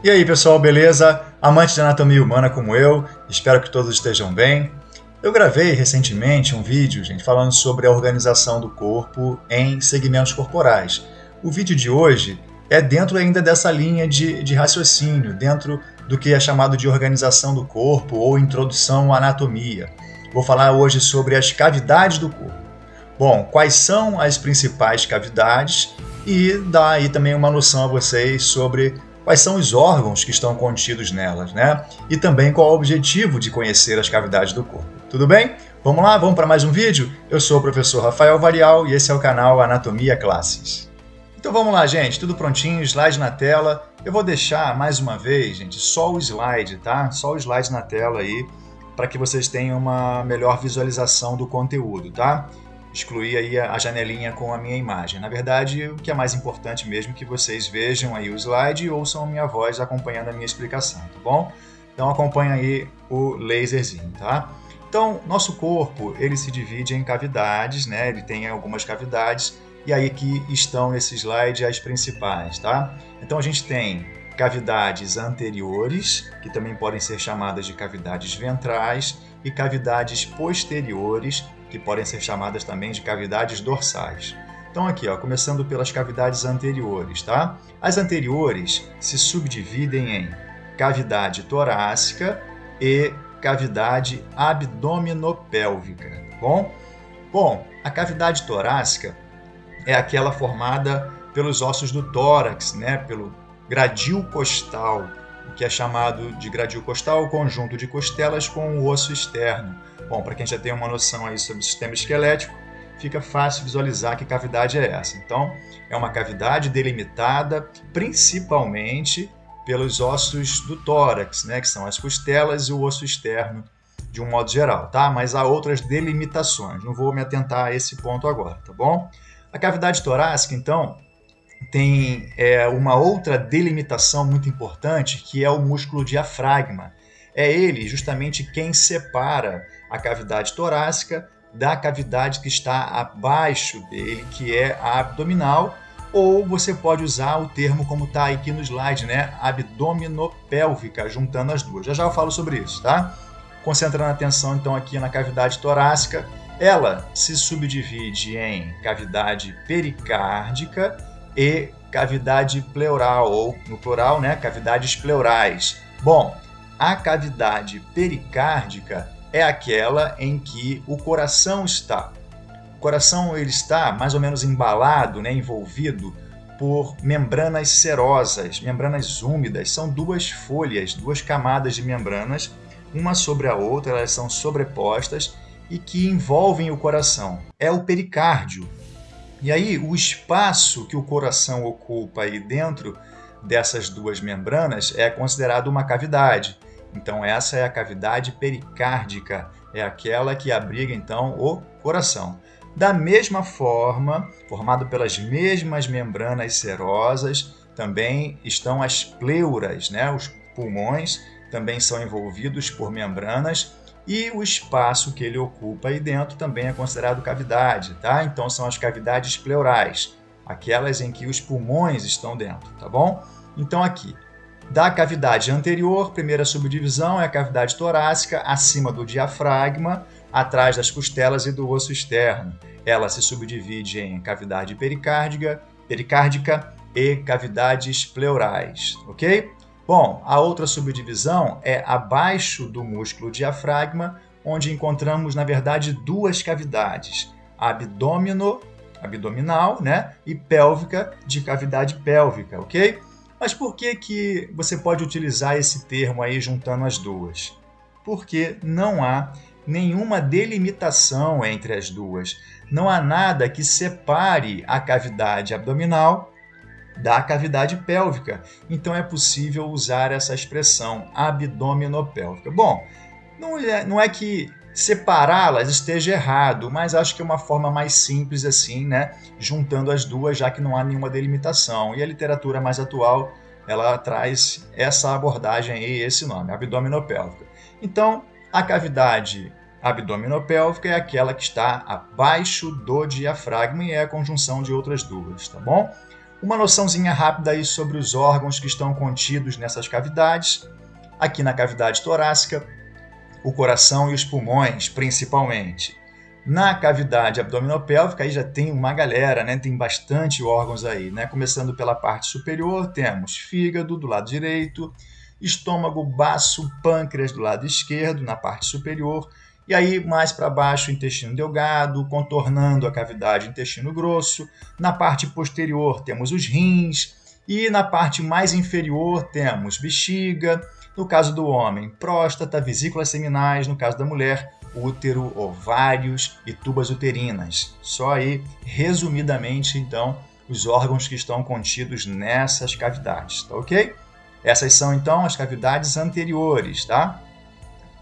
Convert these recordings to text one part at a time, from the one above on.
E aí, pessoal, beleza? Amantes de anatomia humana como eu, espero que todos estejam bem. Eu gravei recentemente um vídeo, gente, falando sobre a organização do corpo em segmentos corporais. O vídeo de hoje é dentro ainda dessa linha de raciocínio, dentro do que é chamado de organização do corpo ou introdução à anatomia. Vou falar hoje sobre as cavidades do corpo. Bom, quais são as principais cavidades e dar aí também uma noção a vocês sobre quais são os órgãos que estão contidos nelas, né? E também qual é o objetivo de conhecer as cavidades do corpo. Tudo bem? Vamos lá, vamos para mais um vídeo? Eu sou o professor Rafael Varial e esse é o canal Anatomia Classes. Então vamos lá, gente, tudo prontinho, slide na tela. Eu vou deixar mais uma vez, gente, só o slide, tá? Só o slide na tela aí, para que vocês tenham uma melhor visualização do conteúdo, tá? Excluir aí a janelinha com a minha imagem. Na verdade, o que é mais importante mesmo é que vocês vejam aí o slide e ouçam a minha voz acompanhando a minha explicação, tá bom? Então acompanha aí o laserzinho, tá? Então, nosso corpo, ele se divide em cavidades, né? Ele tem algumas cavidades e aí que estão nesse slide as principais, tá? Então a gente tem cavidades anteriores, que também podem ser chamadas de cavidades ventrais, e cavidades posteriores, que podem ser chamadas também de cavidades dorsais. Então aqui, ó, começando pelas cavidades anteriores, tá? As anteriores se subdividem em cavidade torácica e cavidade abdominopélvica, tá bom? Bom, a cavidade torácica é aquela formada pelos ossos do tórax, né? Pelo gradil costal, o que é chamado de gradil costal, o conjunto de costelas com o osso externo. Bom, para quem já tem uma noção aí sobre o sistema esquelético, fica fácil visualizar que cavidade é essa. Então, é uma cavidade delimitada principalmente pelos ossos do tórax, né, que são as costelas e o osso externo, de um modo geral, tá? Mas há outras delimitações, não vou me atentar a esse ponto agora, tá bom? A cavidade torácica, então, tem uma outra delimitação muito importante, que é o músculo diafragma. É ele justamente quem separa a cavidade torácica da cavidade que está abaixo dele, que é a abdominal, ou você pode usar o termo como está aqui no slide, né? Abdominopélvica, juntando as duas. Já já eu falo sobre isso, tá? Concentrando a atenção então aqui na cavidade torácica, ela se subdivide em cavidade pericárdica e cavidade pleural, ou no plural, né, cavidades pleurais. Bom, a cavidade pericárdica é aquela em que o coração está. O coração ele está mais ou menos embalado, né, envolvido por membranas serosas, membranas úmidas. São duas folhas, duas camadas de membranas, uma sobre a outra, elas são sobrepostas e que envolvem o coração. É o pericárdio. E aí, o espaço que o coração ocupa aí dentro dessas duas membranas é considerado uma cavidade. Então, essa é a cavidade pericárdica, é aquela que abriga então o coração. Da mesma forma, formado pelas mesmas membranas serosas, também estão as pleuras, né? Os pulmões também são envolvidos por membranas e o espaço que ele ocupa aí dentro também é considerado cavidade, tá? Então são as cavidades pleurais, aquelas em que os pulmões estão dentro, tá bom? Então aqui, da cavidade anterior, primeira subdivisão é a cavidade torácica, acima do diafragma, atrás das costelas e do osso externo. Ela se subdivide em cavidade pericárdica e cavidades pleurais, ok? Bom, a outra subdivisão é abaixo do músculo diafragma, onde encontramos, na verdade, duas cavidades, abdominal, né, e pélvica, de cavidade pélvica, ok? Mas por que você pode utilizar esse termo aí juntando as duas? Porque não há nenhuma delimitação entre as duas. Não há nada que separe a cavidade abdominal da cavidade pélvica. Então é possível usar essa expressão abdominopélvica. Bom, não é que separá-las esteja errado, mas acho que é uma forma mais simples assim, né? Juntando as duas, já que não há nenhuma delimitação. E a literatura mais atual, ela traz essa abordagem aí, esse nome, abdominopélvica. Então, a cavidade abdominopélvica é aquela que está abaixo do diafragma e é a conjunção de outras duas, tá bom? Uma noçãozinha rápida aí sobre os órgãos que estão contidos nessas cavidades. Aqui na cavidade torácica, o coração e os pulmões, principalmente. Na cavidade abdominopélvica, aí já tem uma galera, né? Tem bastante órgãos aí, né? Começando pela parte superior, temos fígado do lado direito, estômago, baço, pâncreas do lado esquerdo, na parte superior, e aí mais para baixo, intestino delgado, contornando a cavidade, intestino grosso. Na parte posterior, temos os rins, e na parte mais inferior, temos bexiga, no caso do homem, próstata, vesículas seminais, no caso da mulher, útero, ovários e tubas uterinas. Só aí, resumidamente, então, os órgãos que estão contidos nessas cavidades, tá ok? Essas são, então, as cavidades anteriores, tá?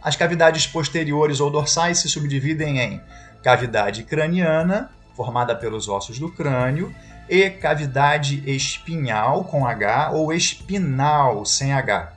As cavidades posteriores ou dorsais se subdividem em cavidade craniana, formada pelos ossos do crânio, e cavidade espinhal, com H, ou espinal, sem H.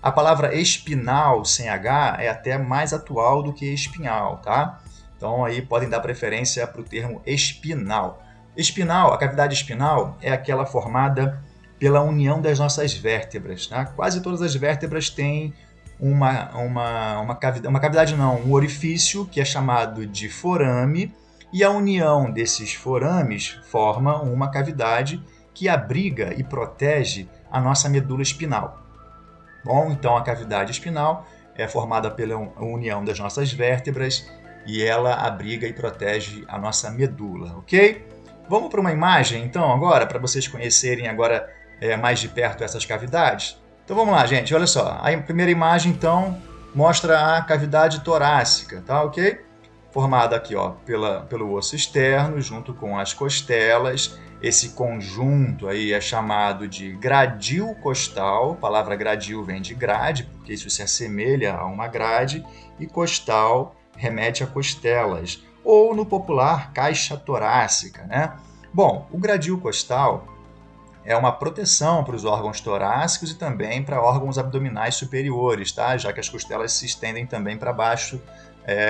A palavra espinal, sem H, é até mais atual do que espinhal, tá? Então, aí podem dar preferência para o termo espinal. Espinal, a cavidade espinal é aquela formada pela união das nossas vértebras, tá? Quase todas as vértebras têm uma cavidade não, um orifício que é chamado de forame, e a união desses forames forma uma cavidade que abriga e protege a nossa medula espinal. Bom, então a cavidade espinal é formada pela união das nossas vértebras e ela abriga e protege a nossa medula, ok? Vamos para uma imagem então agora, para vocês conhecerem agora mais de perto essas cavidades? Então vamos lá, gente, olha só. A primeira imagem, então, mostra a cavidade torácica, tá ok? Formada aqui, ó, pelo osso externo, junto com as costelas. Esse conjunto aí é chamado de gradil costal. A palavra gradil vem de grade, porque isso se assemelha a uma grade, e costal remete a costelas, ou no popular, caixa torácica, né? Bom, o gradil costal é uma proteção para os órgãos torácicos e também para órgãos abdominais superiores, tá? Já que as costelas se estendem também para baixo,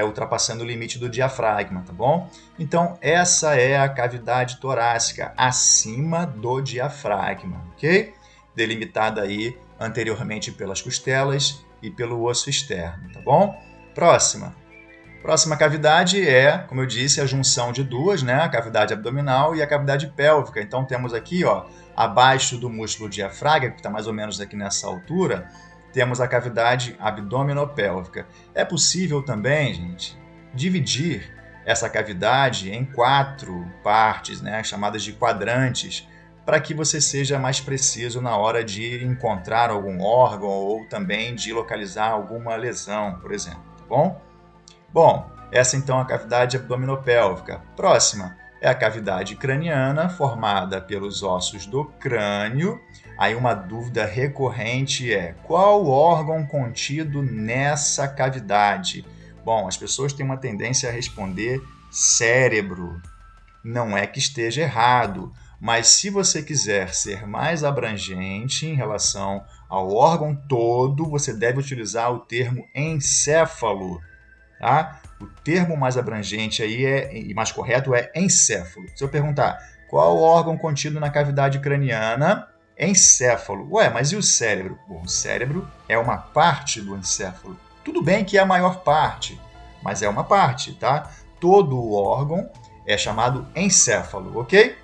ultrapassando o limite do diafragma, tá bom? Então, essa é a cavidade torácica acima do diafragma, ok? Delimitada aí anteriormente pelas costelas e pelo osso externo, tá bom? Próxima cavidade é, como eu disse, a junção de duas, né? A cavidade abdominal e a cavidade pélvica. Então, temos aqui, ó, abaixo do músculo diafragma, que está mais ou menos aqui nessa altura, temos a cavidade abdominopélvica. É possível também, gente, dividir essa cavidade em 4 partes, né, chamadas de quadrantes, para que você seja mais preciso na hora de encontrar algum órgão ou também de localizar alguma lesão, por exemplo, tá bom? Bom, essa então é a cavidade abdominopélvica. Próxima é a cavidade craniana, formada pelos ossos do crânio. Aí uma dúvida recorrente é: qual órgão contido nessa cavidade? Bom, as pessoas têm uma tendência a responder cérebro. Não é que esteja errado, mas se você quiser ser mais abrangente em relação ao órgão todo, você deve utilizar o termo encéfalo. Tá? O termo mais abrangente aí e mais correto é encéfalo. Se eu perguntar qual órgão contido na cavidade craniana, encéfalo. Ué, mas e o cérebro? Bom, o cérebro é uma parte do encéfalo. Tudo bem que é a maior parte, mas é uma parte, tá? Todo o órgão é chamado encéfalo, ok?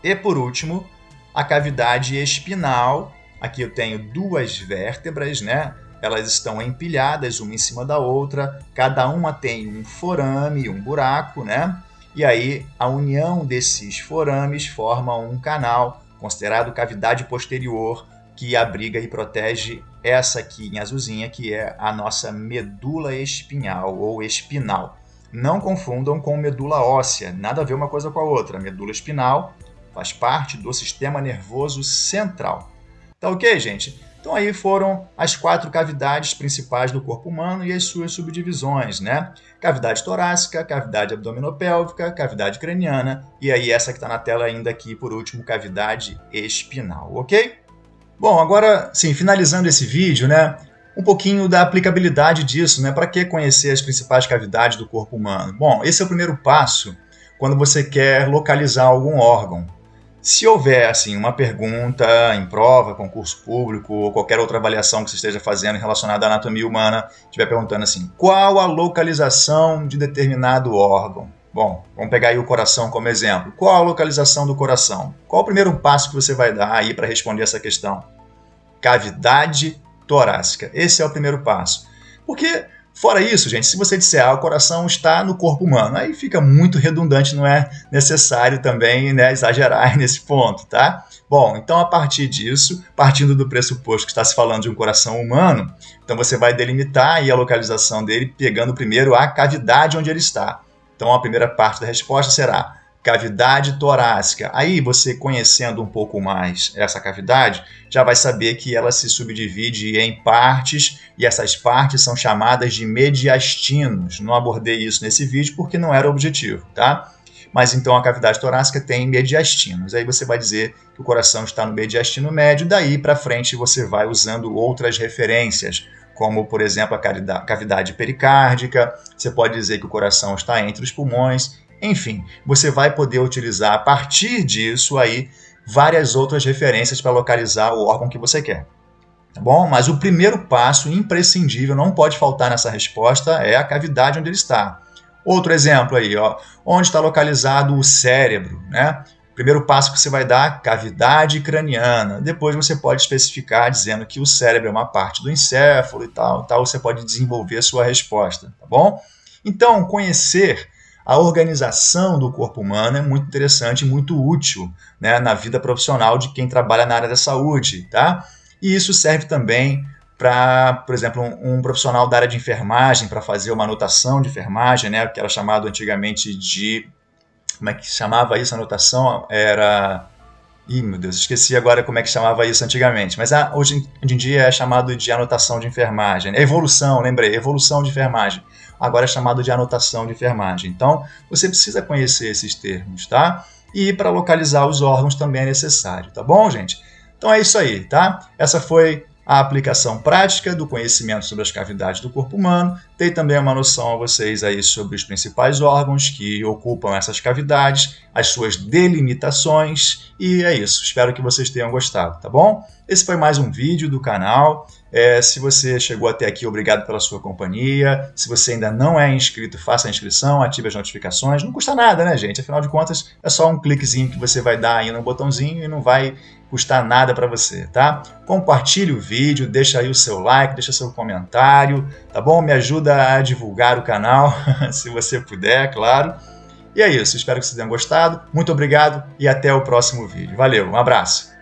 E por último, a cavidade espinal. Aqui eu tenho 2 vértebras, né? Elas estão empilhadas uma em cima da outra, cada uma tem um forame, um buraco, né? E aí a união desses forames forma um canal, considerado cavidade posterior, que abriga e protege essa aqui em azulzinha, que é a nossa medula espinhal ou espinal. Não confundam com medula óssea, nada a ver uma coisa com a outra. A medula espinal faz parte do sistema nervoso central. Tá ok, gente? Então aí foram as 4 cavidades principais do corpo humano e as suas subdivisões, né? Cavidade torácica, cavidade abdominopélvica, cavidade craniana e aí essa que está na tela ainda aqui, por último, cavidade espinal, ok? Bom, agora, sim, finalizando esse vídeo, né? Um pouquinho da aplicabilidade disso, né? Para que conhecer as principais cavidades do corpo humano? Bom, esse é o primeiro passo quando você quer localizar algum órgão. Se houver assim, uma pergunta em prova, concurso público ou qualquer outra avaliação que você esteja fazendo relacionada à anatomia humana, estiver perguntando assim, qual a localização de determinado órgão? Bom, vamos pegar aí o coração como exemplo. Qual a localização do coração? Qual o primeiro passo que você vai dar aí para responder essa questão? Cavidade torácica. Esse é o primeiro passo. Porque, fora isso, gente, se você disser o coração está no corpo humano, aí fica muito redundante, não é necessário também, né, exagerar nesse ponto, tá? Bom, então a partir disso, partindo do pressuposto que está se falando de um coração humano, então você vai delimitar aí a localização dele, pegando primeiro a cavidade onde ele está. Então a primeira parte da resposta será cavidade torácica. Aí você, conhecendo um pouco mais essa cavidade, já vai saber que ela se subdivide em partes, e essas partes são chamadas de mediastinos. Não abordei isso nesse vídeo porque não era o objetivo, tá? Mas então a cavidade torácica tem mediastinos. Aí você vai dizer que o coração está no mediastino médio, daí para frente você vai usando outras referências, como, por exemplo, a cavidade pericárdica. Você pode dizer que o coração está entre os pulmões. Enfim, você vai poder utilizar a partir disso aí várias outras referências para localizar o órgão que você quer. Tá bom? Mas o primeiro passo imprescindível, não pode faltar nessa resposta, é a cavidade onde ele está. Outro exemplo aí, ó, onde está localizado o cérebro, né? Primeiro passo que você vai dar, cavidade craniana. Depois você pode especificar dizendo que o cérebro é uma parte do encéfalo e tal, você pode desenvolver a sua resposta, tá bom? Então, conhecer a organização do corpo humano é muito interessante e muito útil, né, na vida profissional de quem trabalha na área da saúde, tá? E isso serve também para, por exemplo, um profissional da área de enfermagem, para fazer uma anotação de enfermagem, né, que era chamado antigamente de... Como é que chamava isso a anotação? Era... Ih, meu Deus, esqueci agora como é que chamava isso antigamente. Mas hoje em dia é chamado de anotação de enfermagem. Evolução, lembrei, evolução de enfermagem. Agora é chamado de anotação de enfermagem. Então, você precisa conhecer esses termos, tá? E para localizar os órgãos também é necessário, tá bom, gente? Então é isso aí, tá? Essa foi a aplicação prática do conhecimento sobre as cavidades do corpo humano. Dei também uma noção a vocês aí sobre os principais órgãos que ocupam essas cavidades, as suas delimitações, e é isso. Espero que vocês tenham gostado, tá bom? Esse foi mais um vídeo do canal. Se você chegou até aqui, obrigado pela sua companhia. Se você ainda não é inscrito, faça a inscrição, ative as notificações. Não custa nada, né, gente? Afinal de contas, é só um cliquezinho que você vai dar aí no botãozinho e não vai custar nada para você, tá? Compartilhe o vídeo, deixa aí o seu like, deixa seu comentário, tá bom? Me ajuda a divulgar o canal, se você puder, claro. E é isso, espero que vocês tenham gostado. Muito obrigado e até o próximo vídeo. Valeu, um abraço!